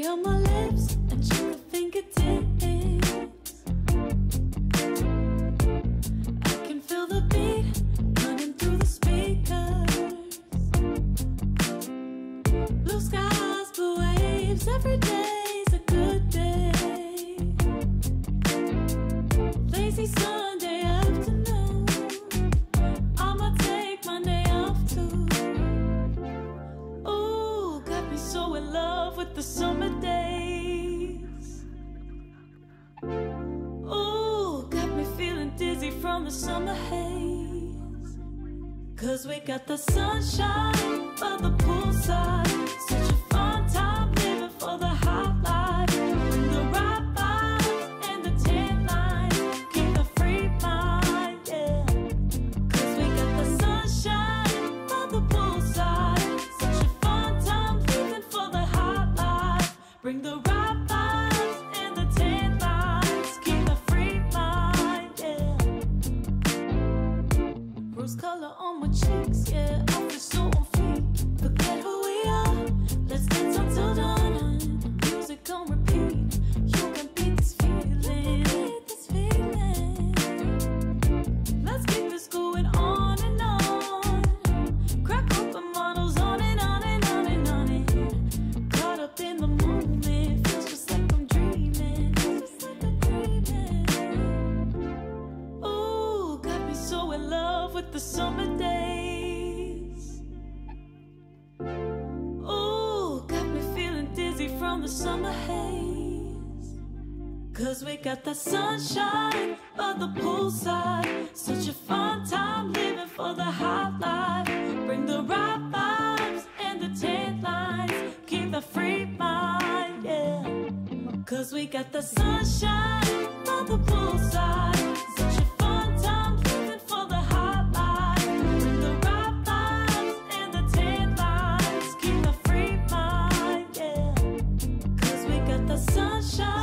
Cherry on my lips and sugar fingertips. I can feel the beat running through the speakers. Blue skies, blue waves, every day's a good day. Lazy Sunday afternoon, I'ma take my day off too. Ooh, got me so in love with the summer days. Ooh, got me feeling dizzy from the summer haze. 'Cause we got the sunshine by the poolside, such a fun time living for the hot life. Bring the right vibes and the tan lines, keep a free mind, yeah. 'Cause we got the sunshine by the poolside, such a fun time living for the hot life. Bring the right vibes and the tan lines, keep a free mind, yeah. Rose color on my cheeks, yeah, I feel so on fleek. Forget who we are, let's dance until dawn. Music on repeat, you can beat this feeling. Let's keep this going on and on. Crack open bottles on and on and on and on and caught up in the moment, feels just like I'm dreaming. Ooh, got me so in love with the summer days. Ooh, got me feeling dizzy from the summer haze. 'Cause we got the sunshine by the poolside, such a fun time living for the hot life. Bring the right vibes and the tan lines, keep the free mind, yeah. 'Cause we got the sunshine by the poolside, such a fun time living for the hot life. Bring the right vibes and the tan lines, keep the free mind, yeah. 'Cause we got the sunshine